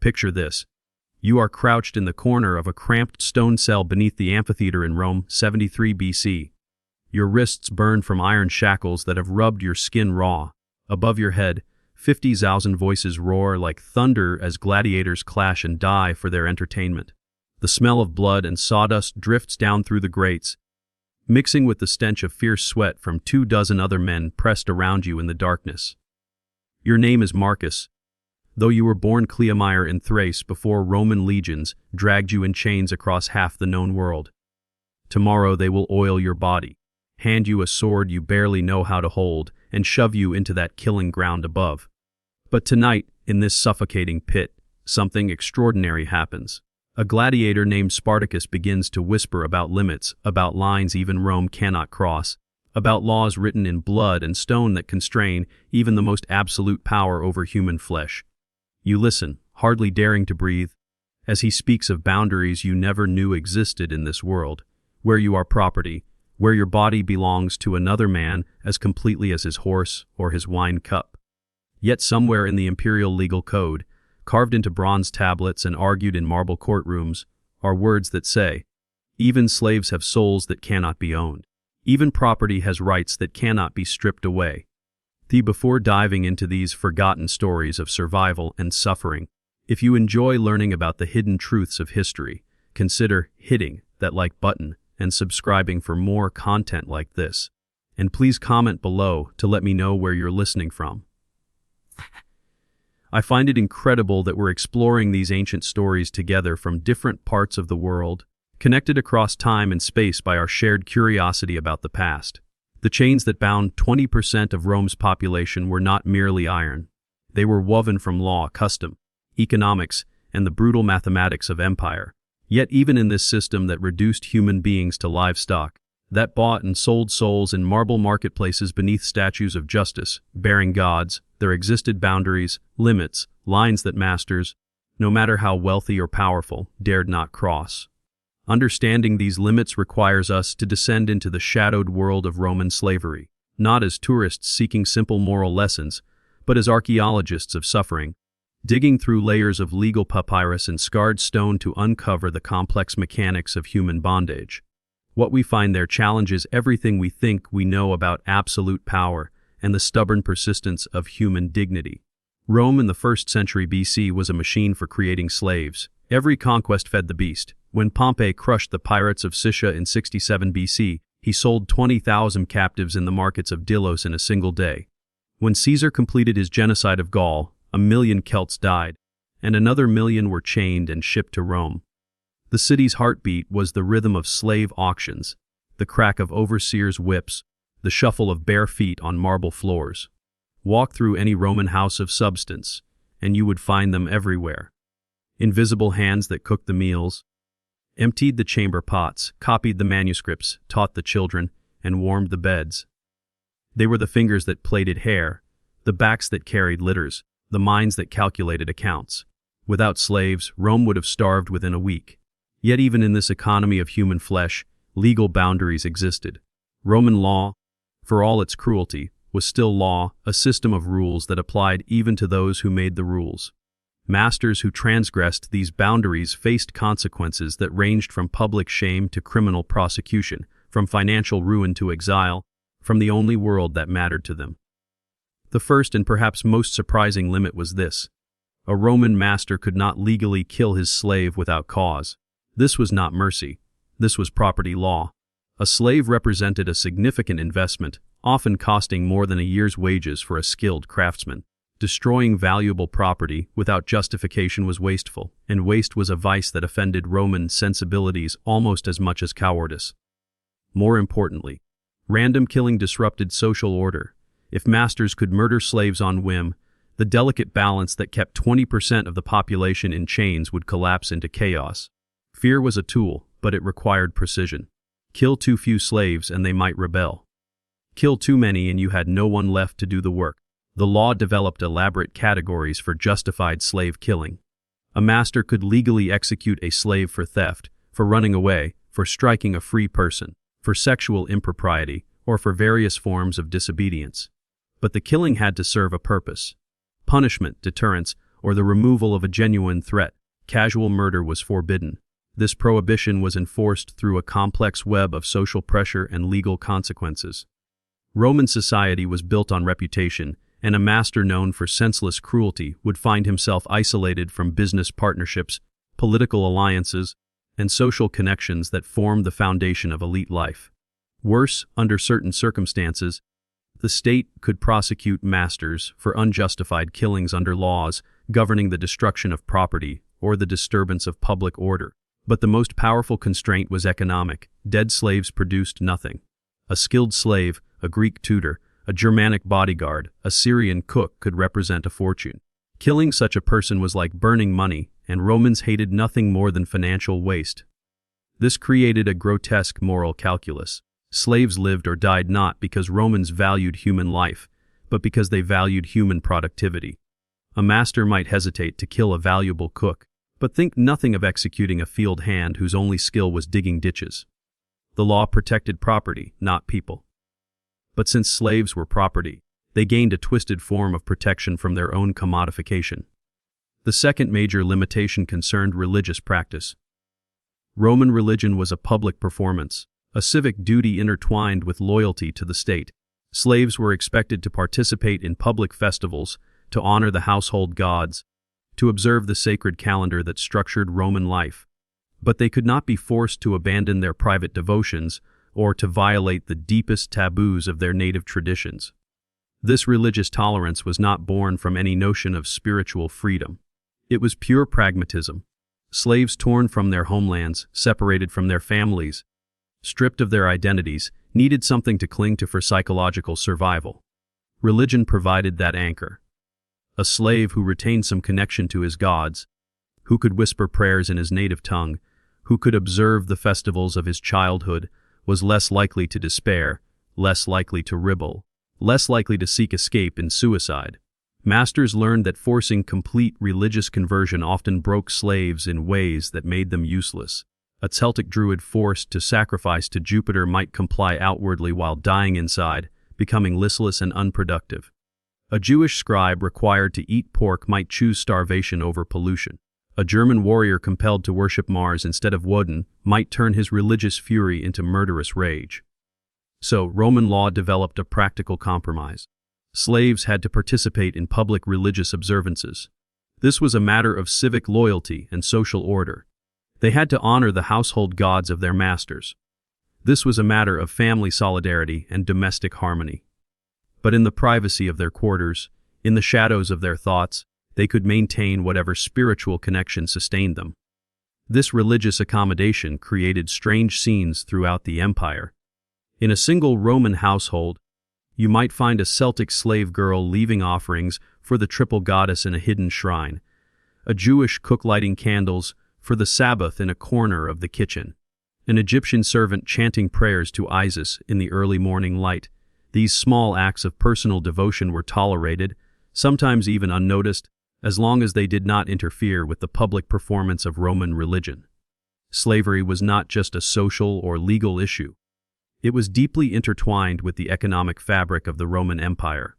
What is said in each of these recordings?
Picture this. You are crouched in the corner of a cramped stone cell beneath the amphitheater in Rome, 73 BC. Your wrists burn from iron shackles that have rubbed your skin raw. Above your head, 50,000 voices roar like thunder as gladiators clash and die for their entertainment. The smell of blood and sawdust drifts down through the grates, mixing with the stench of fierce sweat from 24 other men pressed around you in the darkness. Your name is Marcus, though you were born Cleomire in Thrace before Roman legions dragged you in chains across half the known world. Tomorrow they will oil your body, hand you a sword you barely know how to hold, and shove you into that killing ground above. But tonight, in this suffocating pit, something extraordinary happens. A gladiator named Spartacus begins to whisper about limits, about lines even Rome cannot cross, about laws written in blood and stone that constrain even the most absolute power over human flesh. You listen, hardly daring to breathe, as he speaks of boundaries you never knew existed in this world, where you are property, where your body belongs to another man as completely as his horse or his wine cup. Yet somewhere in the imperial legal code, carved into bronze tablets and argued in marble courtrooms, are words that say, even slaves have souls that cannot be owned. Even property has rights that cannot be stripped away. Before diving into these forgotten stories of survival and suffering, if you enjoy learning about the hidden truths of history, consider hitting that like button and subscribing for more content like this. And please comment below to let me know where you're listening from. I find it incredible that we're exploring these ancient stories together from different parts of the world, connected across time and space by our shared curiosity about the past. The chains that bound 20% of Rome's population were not merely iron. They were woven from law, custom, economics, and the brutal mathematics of empire. Yet even in this system that reduced human beings to livestock, that bought and sold souls in marble marketplaces beneath statues of justice, bearing gods, there existed boundaries, limits, lines that masters, no matter how wealthy or powerful, dared not cross. Understanding these limits requires us to descend into the shadowed world of Roman slavery, not as tourists seeking simple moral lessons, but as archaeologists of suffering, digging through layers of legal papyrus and scarred stone to uncover the complex mechanics of human bondage. What we find there challenges everything we think we know about absolute power and the stubborn persistence of human dignity. Rome in the 1st century BC was a machine for creating slaves. Every conquest fed the beast. When Pompey crushed the pirates of Sicca in 67 BC, he sold 20,000 captives in the markets of Delos in a single day. When Caesar completed his genocide of Gaul, 1 million Celts died, and another 1 million were chained and shipped to Rome. The city's heartbeat was the rhythm of slave auctions, the crack of overseers' whips, the shuffle of bare feet on marble floors. Walk through any Roman house of substance, and you would find them everywhere. Invisible hands that cooked the meals, emptied the chamber pots, copied the manuscripts, taught the children, and warmed the beds. They were the fingers that plaited hair, the backs that carried litters, the minds that calculated accounts. Without slaves, Rome would have starved within a week. Yet even in this economy of human flesh, legal boundaries existed. Roman law, for all its cruelty, was still law, a system of rules that applied even to those who made the rules. Masters who transgressed these boundaries faced consequences that ranged from public shame to criminal prosecution, from financial ruin to exile, from the only world that mattered to them. The first and perhaps most surprising limit was this: a Roman master could not legally kill his slave without cause. This was not mercy. This was property law. A slave represented a significant investment, often costing more than a year's wages for a skilled craftsman. Destroying valuable property without justification was wasteful, and waste was a vice that offended Roman sensibilities almost as much as cowardice. More importantly, random killing disrupted social order. If masters could murder slaves on whim, the delicate balance that kept 20% of the population in chains would collapse into chaos. Fear was a tool, but it required precision. Kill too few slaves and they might rebel. Kill too many and you had no one left to do the work. The law developed elaborate categories for justified slave killing. A master could legally execute a slave for theft, for running away, for striking a free person, for sexual impropriety, or for various forms of disobedience. But the killing had to serve a purpose: punishment, deterrence, or the removal of a genuine threat. Casual murder was forbidden. This prohibition was enforced through a complex web of social pressure and legal consequences. Roman society was built on reputation, and a master known for senseless cruelty would find himself isolated from business partnerships, political alliances, and social connections that formed the foundation of elite life. Worse, under certain circumstances, the state could prosecute masters for unjustified killings under laws governing the destruction of property or the disturbance of public order. But the most powerful constraint was economic. Dead slaves produced nothing. A skilled slave, a Greek tutor, a Germanic bodyguard, a Syrian cook could represent a fortune. Killing such a person was like burning money, and Romans hated nothing more than financial waste. This created a grotesque moral calculus. Slaves lived or died not because Romans valued human life, but because they valued human productivity. A master might hesitate to kill a valuable cook, but think nothing of executing a field hand whose only skill was digging ditches. The law protected property, not people. But since slaves were property, they gained a twisted form of protection from their own commodification. The second major limitation concerned religious practice. Roman religion was a public performance, a civic duty intertwined with loyalty to the state. Slaves were expected to participate in public festivals, to honor the household gods, to observe the sacred calendar that structured Roman life. But they could not be forced to abandon their private devotions or to violate the deepest taboos of their native traditions. This religious tolerance was not born from any notion of spiritual freedom. It was pure pragmatism. Slaves torn from their homelands, separated from their families, stripped of their identities, needed something to cling to for psychological survival. Religion provided that anchor. A slave who retained some connection to his gods, who could whisper prayers in his native tongue, who could observe the festivals of his childhood, was less likely to despair, less likely to rebel, less likely to seek escape in suicide. Masters learned that forcing complete religious conversion often broke slaves in ways that made them useless. A Celtic druid forced to sacrifice to Jupiter might comply outwardly while dying inside, becoming listless and unproductive. A Jewish scribe required to eat pork might choose starvation over pollution. A German warrior compelled to worship Mars instead of Woden might turn his religious fury into murderous rage. So, Roman law developed a practical compromise. Slaves had to participate in public religious observances. This was a matter of civic loyalty and social order. They had to honor the household gods of their masters. This was a matter of family solidarity and domestic harmony. But in the privacy of their quarters, in the shadows of their thoughts, they could maintain whatever spiritual connection sustained them. This religious accommodation created strange scenes throughout the empire. In a single Roman household, you might find a Celtic slave girl leaving offerings for the triple goddess in a hidden shrine, a Jewish cook lighting candles for the Sabbath in a corner of the kitchen, an Egyptian servant chanting prayers to Isis in the early morning light. These small acts of personal devotion were tolerated, sometimes even unnoticed, as long as they did not interfere with the public performance of Roman religion. Slavery was not just a social or legal issue. It was deeply intertwined with the economic fabric of the Roman Empire.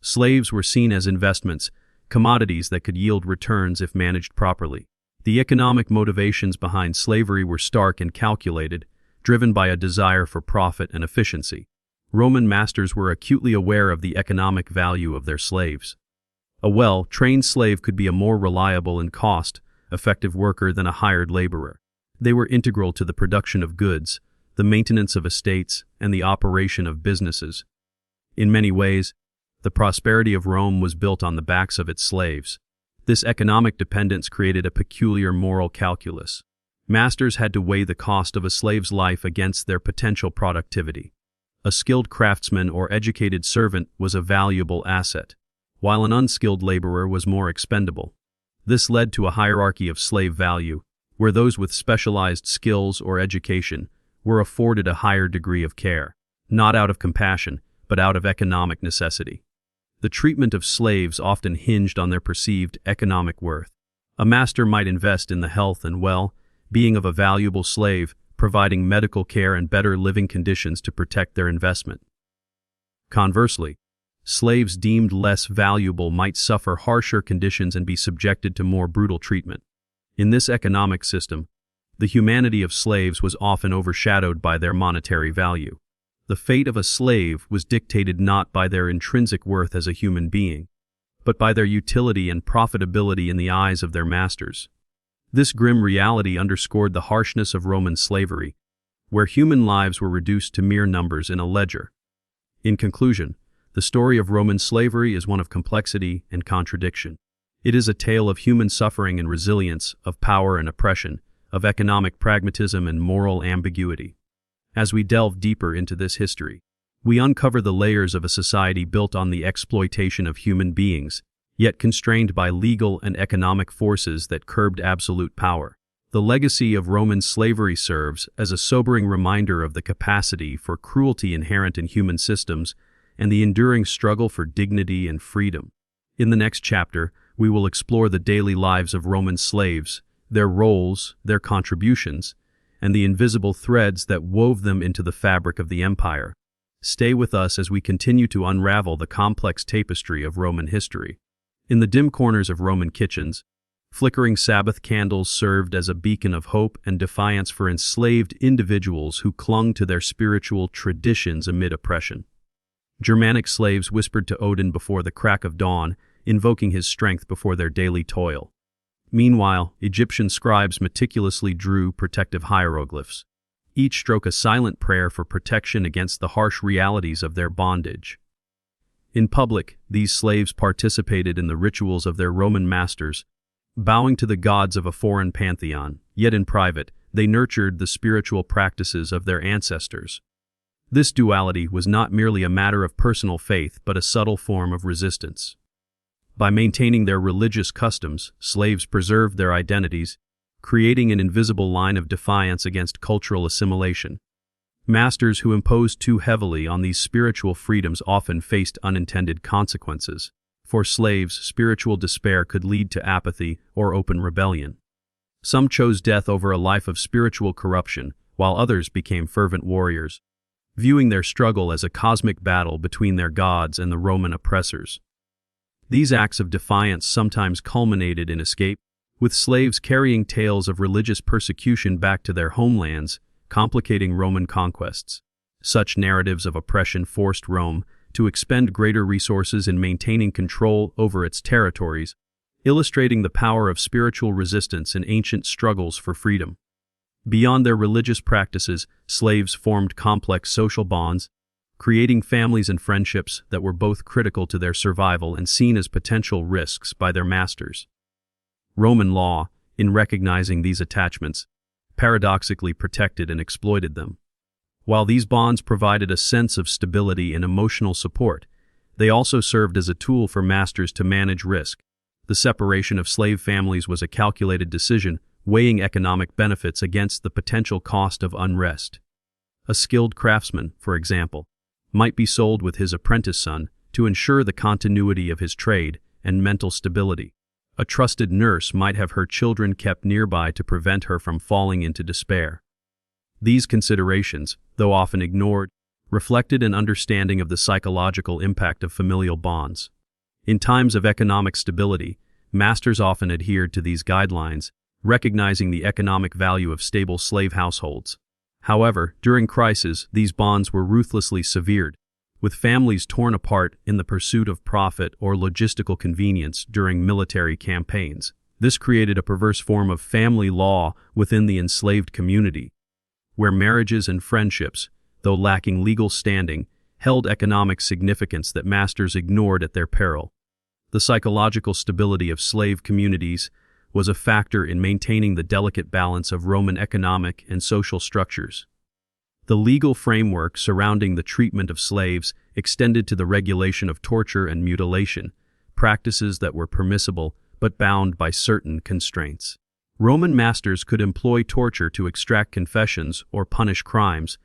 Slaves were seen as investments, commodities that could yield returns if managed properly. The economic motivations behind slavery were stark and calculated, driven by a desire for profit and efficiency. Roman masters were acutely aware of the economic value of their slaves. A well-trained slave could be a more reliable and cost-effective worker than a hired laborer. They were integral to the production of goods, the maintenance of estates, and the operation of businesses. In many ways, the prosperity of Rome was built on the backs of its slaves. This economic dependence created a peculiar moral calculus. Masters had to weigh the cost of a slave's life against their potential productivity. A skilled craftsman or educated servant was a valuable asset, while an unskilled laborer was more expendable. This led to a hierarchy of slave value, where those with specialized skills or education were afforded a higher degree of care, not out of compassion, but out of economic necessity. The treatment of slaves often hinged on their perceived economic worth. A master might invest in the health and well-being of a valuable slave, providing medical care and better living conditions to protect their investment. Conversely, slaves deemed less valuable might suffer harsher conditions and be subjected to more brutal treatment. In this economic system, the humanity of slaves was often overshadowed by their monetary value. The fate of a slave was dictated not by their intrinsic worth as a human being, but by their utility and profitability in the eyes of their masters. This grim reality underscored the harshness of Roman slavery, where human lives were reduced to mere numbers in a ledger. In conclusion, the story of Roman slavery is one of complexity and contradiction. It is a tale of human suffering and resilience, of power and oppression, of economic pragmatism and moral ambiguity. As we delve deeper into this history, we uncover the layers of a society built on the exploitation of human beings, yet constrained by legal and economic forces that curbed absolute power. The legacy of Roman slavery serves as a sobering reminder of the capacity for cruelty inherent in human systems and the enduring struggle for dignity and freedom. In the next chapter, we will explore the daily lives of Roman slaves, their roles, their contributions, and the invisible threads that wove them into the fabric of the empire. Stay with us as we continue to unravel the complex tapestry of Roman history. In the dim corners of Roman kitchens, flickering Sabbath candles served as a beacon of hope and defiance for enslaved individuals who clung to their spiritual traditions amid oppression. Germanic slaves whispered to Odin before the crack of dawn, invoking his strength before their daily toil. Meanwhile, Egyptian scribes meticulously drew protective hieroglyphs, each stroke a silent prayer for protection against the harsh realities of their bondage. In public, these slaves participated in the rituals of their Roman masters, bowing to the gods of a foreign pantheon, yet in private, they nurtured the spiritual practices of their ancestors. This duality was not merely a matter of personal faith, but a subtle form of resistance. By maintaining their religious customs, slaves preserved their identities, creating an invisible line of defiance against cultural assimilation. Masters who imposed too heavily on these spiritual freedoms often faced unintended consequences. For slaves, spiritual despair could lead to apathy or open rebellion. Some chose death over a life of spiritual corruption, while others became fervent warriors, viewing their struggle as a cosmic battle between their gods and the Roman oppressors. These acts of defiance sometimes culminated in escape, with slaves carrying tales of religious persecution back to their homelands, complicating Roman conquests. Such narratives of oppression forced Rome to expend greater resources in maintaining control over its territories, illustrating the power of spiritual resistance in ancient struggles for freedom. Beyond their religious practices, slaves formed complex social bonds, creating families and friendships that were both critical to their survival and seen as potential risks by their masters. Roman law, in recognizing these attachments, paradoxically protected and exploited them. While these bonds provided a sense of stability and emotional support, they also served as a tool for masters to manage risk. The separation of slave families was a calculated decision, weighing economic benefits against the potential cost of unrest. A skilled craftsman, for example, might be sold with his apprentice son to ensure the continuity of his trade and mental stability. A trusted nurse might have her children kept nearby to prevent her from falling into despair. These considerations, though often ignored, reflected an understanding of the psychological impact of familial bonds. In times of economic stability, masters often adhered to these guidelines, recognizing the economic value of stable slave households. However, during crises, these bonds were ruthlessly severed, with families torn apart in the pursuit of profit or logistical convenience during military campaigns. This created a perverse form of family law within the enslaved community, where marriages and friendships, though lacking legal standing, held economic significance that masters ignored at their peril. The psychological stability of slave communities was a factor in maintaining the delicate balance of Roman economic and social structures. The legal framework surrounding the treatment of slaves extended to the regulation of torture and mutilation, practices that were permissible but bound by certain constraints. Roman masters could employ torture to extract confessions or punish crimes,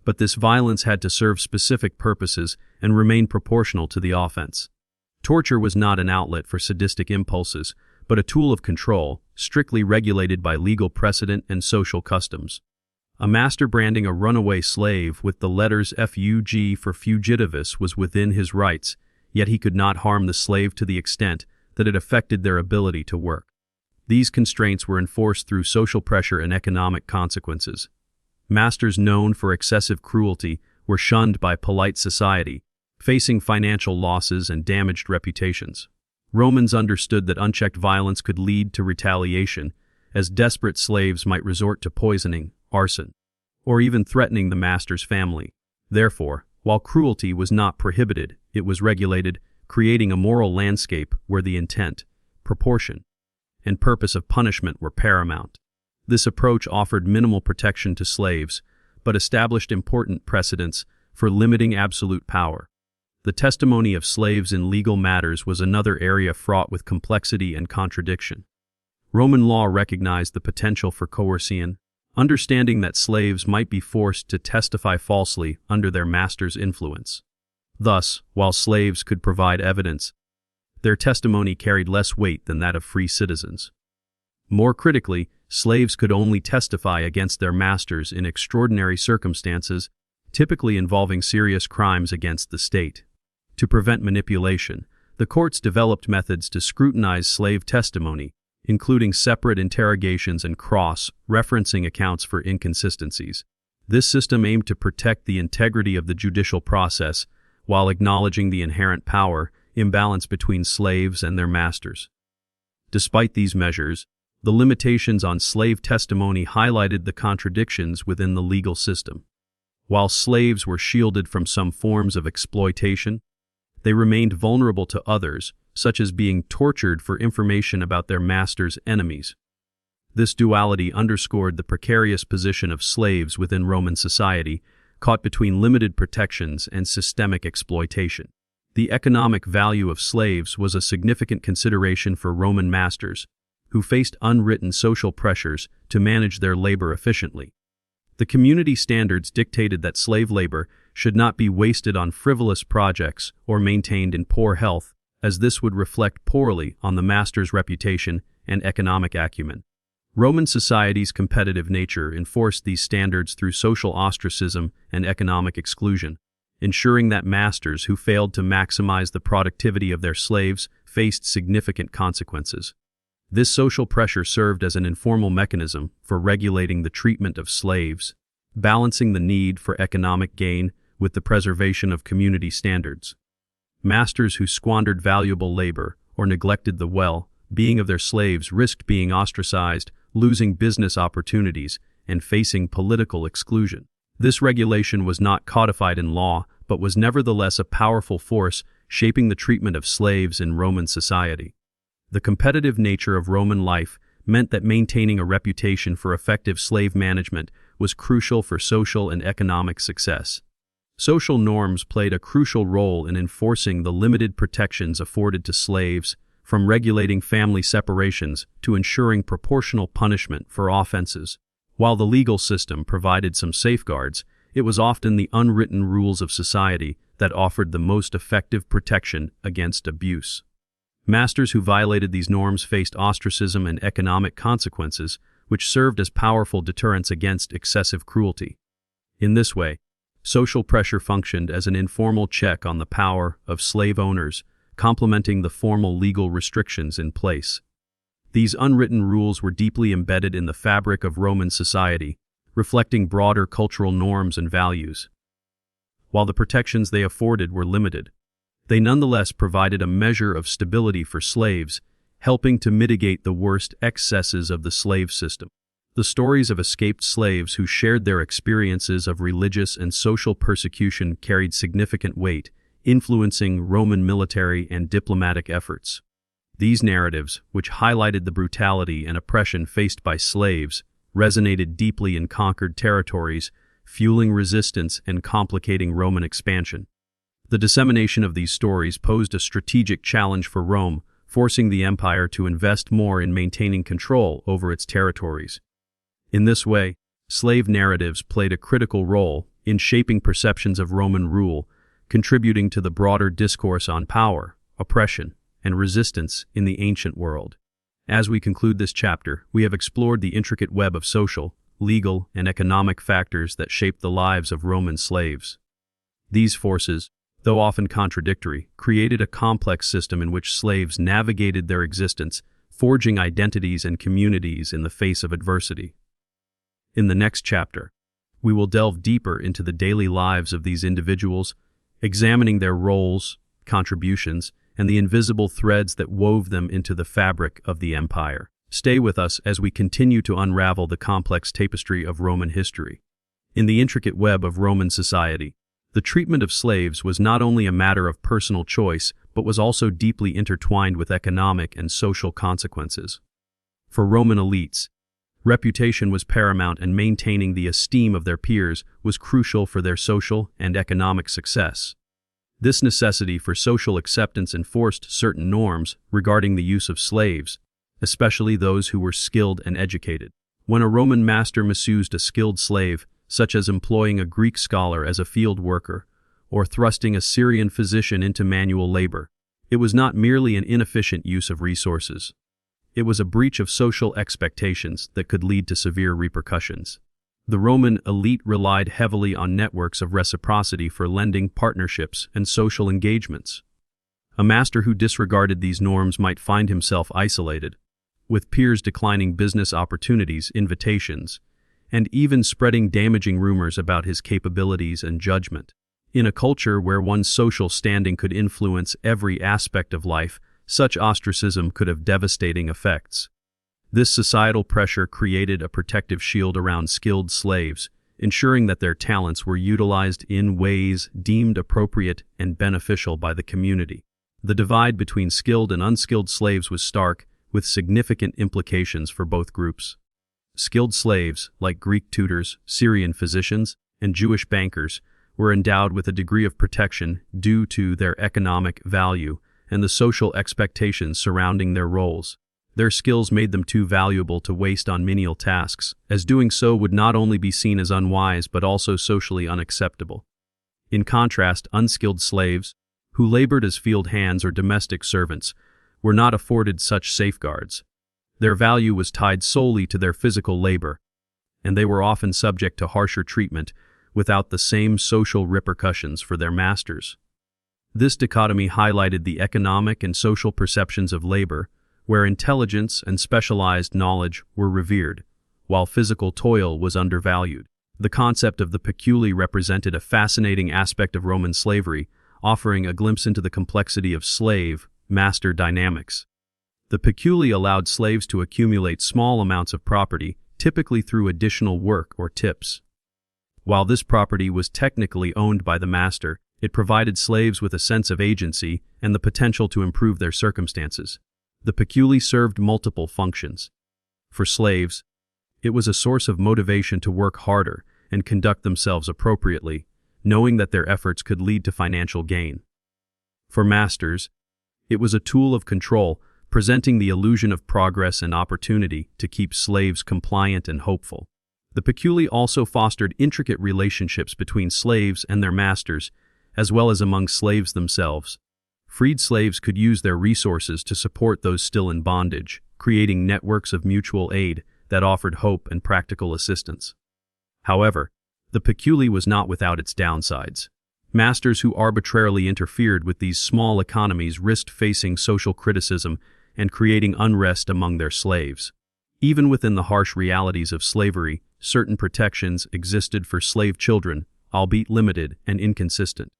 but this violence had to serve specific purposes and remain proportional to the offense. Torture was not an outlet for sadistic impulses, but a tool of control, strictly regulated by legal precedent and social customs. A master branding a runaway slave with the letters FUG for fugitivus was within his rights, yet he could not harm the slave to the extent that it affected their ability to work. These constraints were enforced through social pressure and economic consequences. Masters known for excessive cruelty were shunned by polite society, facing financial losses and damaged reputations. Romans understood that unchecked violence could lead to retaliation, as desperate slaves might resort to poisoning, arson, or even threatening the master's family. Therefore, while cruelty was not prohibited, it was regulated, creating a moral landscape where the intent, proportion, and purpose of punishment were paramount. This approach offered minimal protection to slaves, but established important precedents for limiting absolute power. The testimony of slaves in legal matters was another area fraught with complexity and contradiction. Roman law recognized the potential for coercion, understanding that slaves might be forced to testify falsely under their master's influence. Thus, while slaves could provide evidence, their testimony carried less weight than that of free citizens. More critically, slaves could only testify against their masters in extraordinary circumstances, typically involving serious crimes against the state. To prevent manipulation, the courts developed methods to scrutinize slave testimony, including separate interrogations and cross-referencing accounts for inconsistencies. This system aimed to protect the integrity of the judicial process while acknowledging the inherent power imbalance between slaves and their masters. Despite these measures, the limitations on slave testimony highlighted the contradictions within the legal system. While slaves were shielded from some forms of exploitation, they remained vulnerable to others, such as being tortured for information about their master's enemies. This duality underscored the precarious position of slaves within Roman society, caught between limited protections and systemic exploitation. The economic value of slaves was a significant consideration for Roman masters, who faced unwritten social pressures to manage their labor efficiently. The community standards dictated that slave labor should not be wasted on frivolous projects or maintained in poor health, as this would reflect poorly on the master's reputation and economic acumen. Roman society's competitive nature enforced these standards through social ostracism and economic exclusion, ensuring that masters who failed to maximize the productivity of their slaves faced significant consequences. This social pressure served as an informal mechanism for regulating the treatment of slaves, balancing the need for economic gain with the preservation of community standards. Masters who squandered valuable labor or neglected the well-being of their slaves risked being ostracized, losing business opportunities, and facing political exclusion. This regulation was not codified in law, but was nevertheless a powerful force shaping the treatment of slaves in Roman society. The competitive nature of Roman life meant that maintaining a reputation for effective slave management was crucial for social and economic success. Social norms played a crucial role in enforcing the limited protections afforded to slaves, from regulating family separations to ensuring proportional punishment for offenses. While the legal system provided some safeguards, it was often the unwritten rules of society that offered the most effective protection against abuse. Masters who violated these norms faced ostracism and economic consequences, which served as powerful deterrents against excessive cruelty. In this way, social pressure functioned as an informal check on the power of slave owners, complementing the formal legal restrictions in place. These unwritten rules were deeply embedded in the fabric of Roman society, reflecting broader cultural norms and values. While the protections they afforded were limited, they nonetheless provided a measure of stability for slaves, helping to mitigate the worst excesses of the slave system. The stories of escaped slaves who shared their experiences of religious and social persecution carried significant weight, influencing Roman military and diplomatic efforts. These narratives, which highlighted the brutality and oppression faced by slaves, resonated deeply in conquered territories, fueling resistance and complicating Roman expansion. The dissemination of these stories posed a strategic challenge for Rome, forcing the empire to invest more in maintaining control over its territories. In this way, slave narratives played a critical role in shaping perceptions of Roman rule, contributing to the broader discourse on power, oppression, and resistance in the ancient world. As we conclude this chapter, we have explored the intricate web of social, legal, and economic factors that shaped the lives of Roman slaves. These forces, though often contradictory, created a complex system in which slaves navigated their existence, forging identities and communities in the face of adversity. In the next chapter, we will delve deeper into the daily lives of these individuals, examining their roles, contributions, and the invisible threads that wove them into the fabric of the empire. Stay with us as we continue to unravel the complex tapestry of Roman history. In the intricate web of Roman society, the treatment of slaves was not only a matter of personal choice, but was also deeply intertwined with economic and social consequences. For Roman elites, reputation was paramount, and maintaining the esteem of their peers was crucial for their social and economic success. This necessity for social acceptance enforced certain norms regarding the use of slaves, especially those who were skilled and educated. When a Roman master misused a skilled slave, such as employing a Greek scholar as a field worker, or thrusting a Syrian physician into manual labor, it was not merely an inefficient use of resources. It was a breach of social expectations that could lead to severe repercussions. The Roman elite relied heavily on networks of reciprocity for lending, partnerships, and social engagements. A master who disregarded these norms might find himself isolated, with peers declining business opportunities, invitations, and even spreading damaging rumors about his capabilities and judgment. In a culture where one's social standing could influence every aspect of life, such ostracism could have devastating effects. This societal pressure created a protective shield around skilled slaves, ensuring that their talents were utilized in ways deemed appropriate and beneficial by the community. The divide between skilled and unskilled slaves was stark, with significant implications for both groups. Skilled slaves, like Greek tutors, Syrian physicians, and Jewish bankers, were endowed with a degree of protection due to their economic value and the social expectations surrounding their roles. Their skills made them too valuable to waste on menial tasks, as doing so would not only be seen as unwise but also socially unacceptable. In contrast, unskilled slaves, who labored as field hands or domestic servants, were not afforded such safeguards. Their value was tied solely to their physical labor, and they were often subject to harsher treatment without the same social repercussions for their masters. This dichotomy highlighted the economic and social perceptions of labor, where intelligence and specialized knowledge were revered, while physical toil was undervalued. The concept of the peculi represented a fascinating aspect of Roman slavery, offering a glimpse into the complexity of slave-master dynamics. The peculi allowed slaves to accumulate small amounts of property, typically through additional work or tips. While this property was technically owned by the master, it provided slaves with a sense of agency and the potential to improve their circumstances. The peculi served multiple functions. For slaves, it was a source of motivation to work harder and conduct themselves appropriately, knowing that their efforts could lead to financial gain. For masters, it was a tool of control, presenting the illusion of progress and opportunity to keep slaves compliant and hopeful. The peculi also fostered intricate relationships between slaves and their masters, as well as among slaves themselves. Freed slaves could use their resources to support those still in bondage, creating networks of mutual aid that offered hope and practical assistance. However, the peculi was not without its downsides. Masters who arbitrarily interfered with these small economies risked facing social criticism and creating unrest among their slaves. Even within the harsh realities of slavery, certain protections existed for slave children, albeit limited and inconsistent.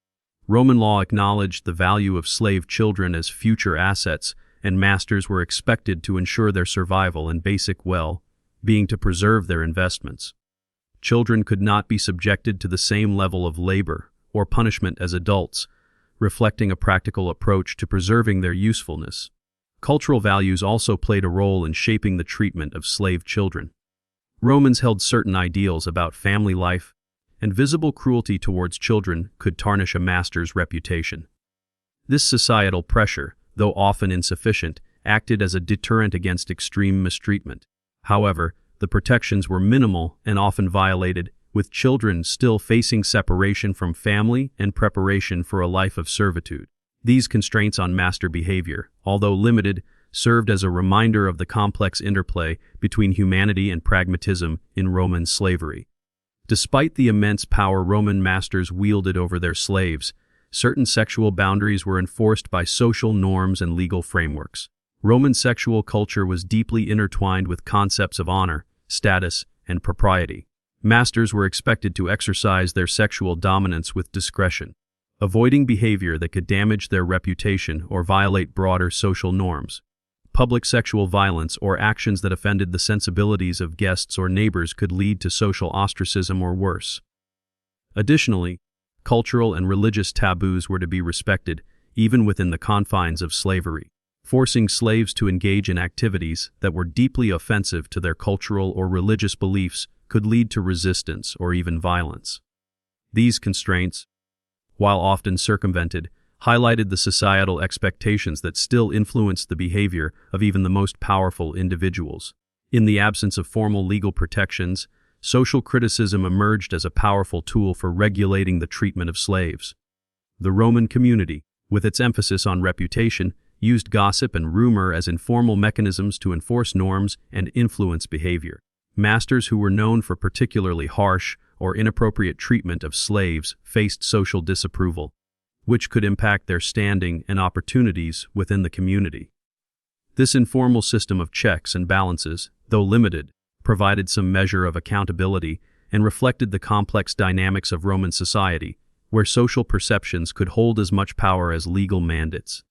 Roman law acknowledged the value of slave children as future assets, and masters were expected to ensure their survival and basic well-being to preserve their investments. Children could not be subjected to the same level of labor or punishment as adults, reflecting a practical approach to preserving their usefulness. Cultural values also played a role in shaping the treatment of slave children. Romans held certain ideals about family life, and visible cruelty towards children could tarnish a master's reputation. This societal pressure, though often insufficient, acted as a deterrent against extreme mistreatment. However, the protections were minimal and often violated, with children still facing separation from family and preparation for a life of servitude. These constraints on master behavior, although limited, served as a reminder of the complex interplay between humanity and pragmatism in Roman slavery. Despite the immense power Roman masters wielded over their slaves, certain sexual boundaries were enforced by social norms and legal frameworks. Roman sexual culture was deeply intertwined with concepts of honor, status, and propriety. Masters were expected to exercise their sexual dominance with discretion, avoiding behavior that could damage their reputation or violate broader social norms. Public sexual violence or actions that offended the sensibilities of guests or neighbors could lead to social ostracism or worse. Additionally, cultural and religious taboos were to be respected, even within the confines of slavery. Forcing slaves to engage in activities that were deeply offensive to their cultural or religious beliefs could lead to resistance or even violence. These constraints, while often circumvented, highlighted the societal expectations that still influenced the behavior of even the most powerful individuals. In the absence of formal legal protections, social criticism emerged as a powerful tool for regulating the treatment of slaves. The Roman community, with its emphasis on reputation, used gossip and rumor as informal mechanisms to enforce norms and influence behavior. Masters who were known for particularly harsh or inappropriate treatment of slaves faced social disapproval, which could impact their standing and opportunities within the community. This informal system of checks and balances, though limited, provided some measure of accountability and reflected the complex dynamics of Roman society, where social perceptions could hold as much power as legal mandates.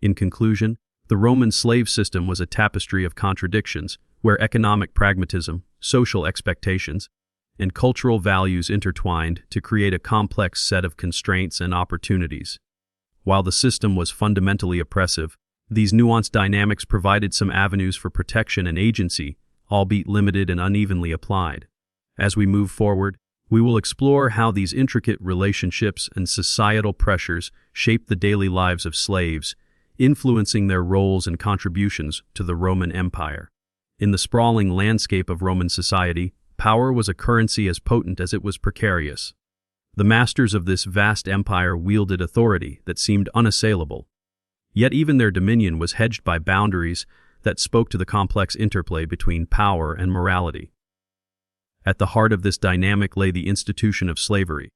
In conclusion, the Roman slave system was a tapestry of contradictions, where economic pragmatism, social expectations, and cultural values intertwined to create a complex set of constraints and opportunities. While the system was fundamentally oppressive, these nuanced dynamics provided some avenues for protection and agency, albeit limited and unevenly applied. As we move forward, we will explore how these intricate relationships and societal pressures shaped the daily lives of slaves, influencing their roles and contributions to the Roman Empire. In the sprawling landscape of Roman society, power was a currency as potent as it was precarious. The masters of this vast empire wielded authority that seemed unassailable. Yet even their dominion was hedged by boundaries that spoke to the complex interplay between power and morality. At the heart of this dynamic lay the institution of slavery,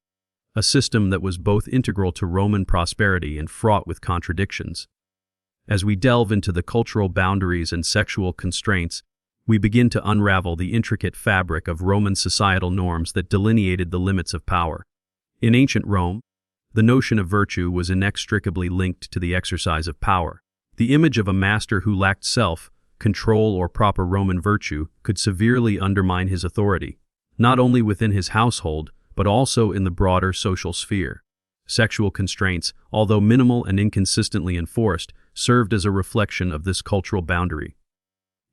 a system that was both integral to Roman prosperity and fraught with contradictions. As we delve into the cultural boundaries and sexual constraints, we begin to unravel the intricate fabric of Roman societal norms that delineated the limits of power. In ancient Rome, the notion of virtue was inextricably linked to the exercise of power. The image of a master who lacked self-control or proper Roman virtue could severely undermine his authority, not only within his household, but also in the broader social sphere. Sexual constraints, although minimal and inconsistently enforced, served as a reflection of this cultural boundary.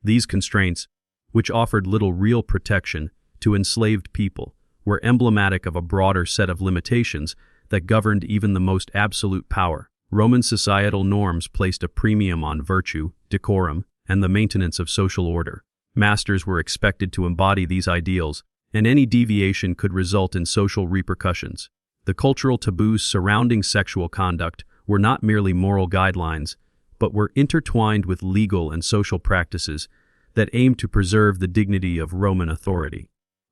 These constraints, which offered little real protection to enslaved people, were emblematic of a broader set of limitations that governed even the most absolute power. Roman societal norms placed a premium on virtue, decorum, and the maintenance of social order. Masters were expected to embody these ideals, and any deviation could result in social repercussions. The cultural taboos surrounding sexual conduct were not merely moral guidelines, but were intertwined with legal and social practices that aimed to preserve the dignity of Roman authority.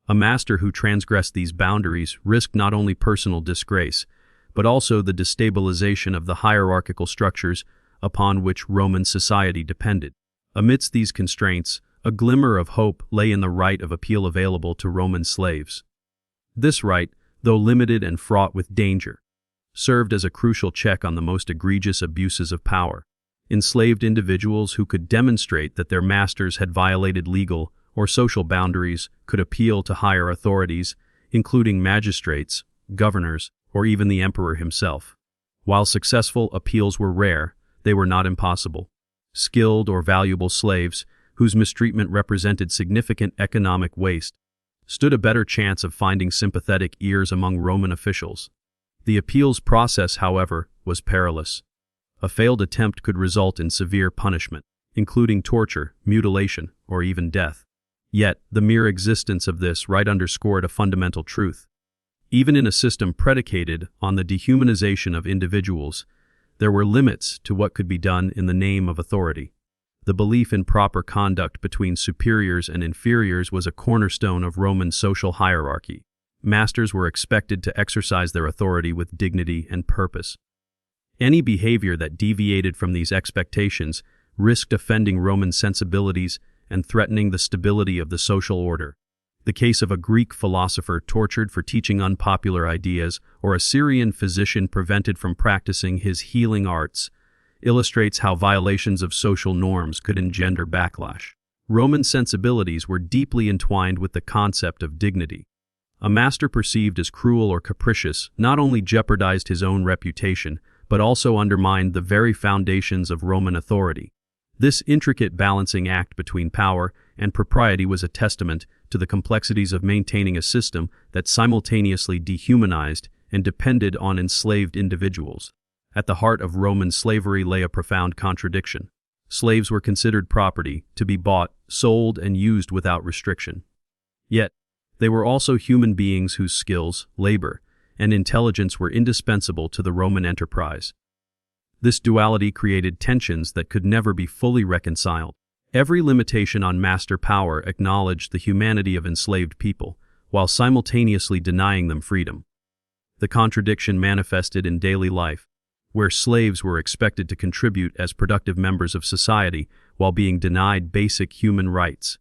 A master who transgressed these boundaries risked not only personal disgrace, but also the destabilization of the hierarchical structures upon which Roman society depended. Amidst these constraints, a glimmer of hope lay in the right of appeal available to Roman slaves. This right, though limited and fraught with danger, served as a crucial check on the most egregious abuses of power. Enslaved individuals who could demonstrate that their masters had violated legal or social boundaries could appeal to higher authorities, including magistrates, governors, or even the emperor himself. While successful appeals were rare, they were not impossible. Skilled or valuable slaves, whose mistreatment represented significant economic waste, stood a better chance of finding sympathetic ears among Roman officials. The appeals process, however, was perilous. A failed attempt could result in severe punishment, including torture, mutilation, or even death. Yet, the mere existence of this right underscored a fundamental truth. Even in a system predicated on the dehumanization of individuals, there were limits to what could be done in the name of authority. The belief in proper conduct between superiors and inferiors was a cornerstone of Roman social hierarchy. masters were expected to exercise their authority with dignity and purpose. Any behavior that deviated from these expectations risked offending Roman sensibilities and threatening the stability of the social order. The case of a Greek philosopher tortured for teaching unpopular ideas or a Syrian physician prevented from practicing his healing arts illustrates how violations of social norms could engender backlash. Roman sensibilities were deeply entwined with the concept of dignity. A master perceived as cruel or capricious not only jeopardized his own reputation, but also undermined the very foundations of Roman authority. This intricate balancing act between power and propriety was a testament to the complexities of maintaining a system that simultaneously dehumanized and depended on enslaved individuals. At the heart of Roman slavery lay a profound contradiction. Slaves were considered property, to be bought, sold, and used without restriction. Yet, they were also human beings whose skills, labor, and intelligence were indispensable to the Roman enterprise. This duality created tensions that could never be fully reconciled. Every limitation on master power acknowledged the humanity of enslaved people, while simultaneously denying them freedom. The contradiction manifested in daily life, where slaves were expected to contribute as productive members of society while being denied basic human rights.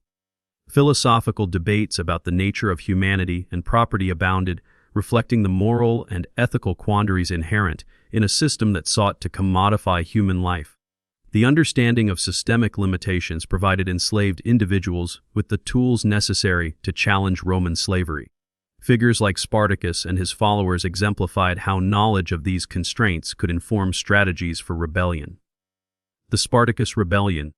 Philosophical debates about the nature of humanity and property abounded, reflecting the moral and ethical quandaries inherent in a system that sought to commodify human life. The understanding of systemic limitations provided enslaved individuals with the tools necessary to challenge Roman slavery. Figures like Spartacus and his followers exemplified how knowledge of these constraints could inform strategies for rebellion. The Spartacus Rebellion,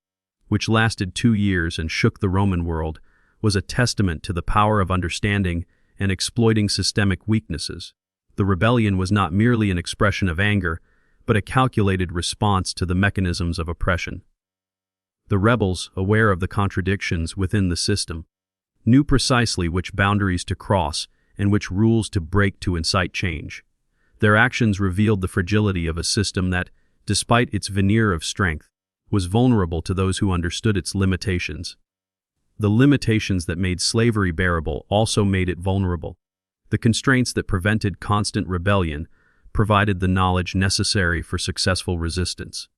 which lasted 2 years and shook the Roman world, was a testament to the power of understanding and exploiting systemic weaknesses. The rebellion was not merely an expression of anger, but a calculated response to the mechanisms of oppression. The rebels, aware of the contradictions within the system, knew precisely which boundaries to cross and which rules to break to incite change. Their actions revealed the fragility of a system that, despite its veneer of strength, was vulnerable to those who understood its limitations. The limitations that made slavery bearable also made it vulnerable. The constraints that prevented constant rebellion provided the knowledge necessary for successful resistance.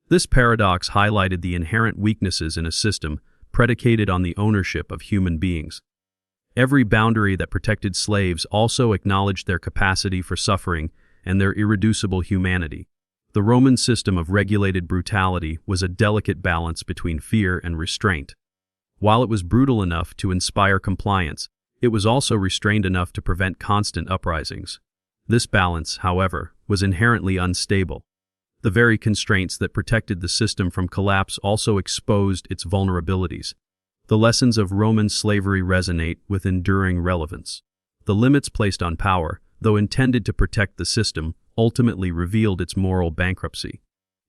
This paradox highlighted the inherent weaknesses in a system predicated on the ownership of human beings. Every boundary that protected slaves also acknowledged their capacity for suffering and their irreducible humanity. The Roman system of regulated brutality was a delicate balance between fear and restraint. While it was brutal enough to inspire compliance, it was also restrained enough to prevent constant uprisings. This balance, however, was inherently unstable. The very constraints that protected the system from collapse also exposed its vulnerabilities. The lessons of Roman slavery resonate with enduring relevance. The limits placed on power, though intended to protect the system, ultimately revealed its moral bankruptcy.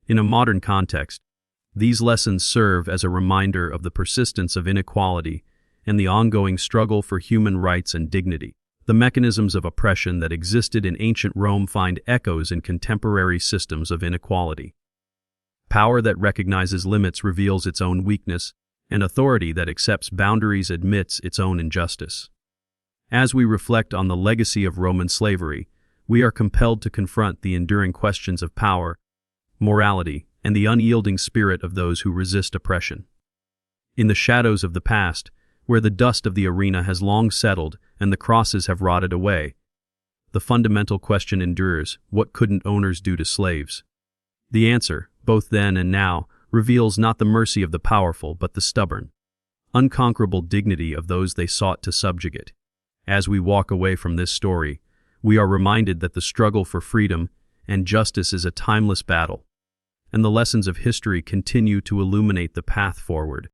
In a modern context, these lessons serve as a reminder of the persistence of inequality and the ongoing struggle for human rights and dignity. The mechanisms of oppression that existed in ancient Rome find echoes in contemporary systems of inequality. Power that recognizes limits reveals its own weakness, and authority that accepts boundaries admits its own injustice. As we reflect on the legacy of Roman slavery, we are compelled to confront the enduring questions of power, morality, and the unyielding spirit of those who resist oppression. In the shadows of the past, where the dust of the arena has long settled and the crosses have rotted away, the fundamental question endures: what couldn't owners do to slaves? The answer, both then and now, reveals not the mercy of the powerful but the stubborn, unconquerable dignity of those they sought to subjugate. As we walk away from this story, we are reminded that the struggle for freedom and justice is a timeless battle, and the lessons of history continue to illuminate the path forward.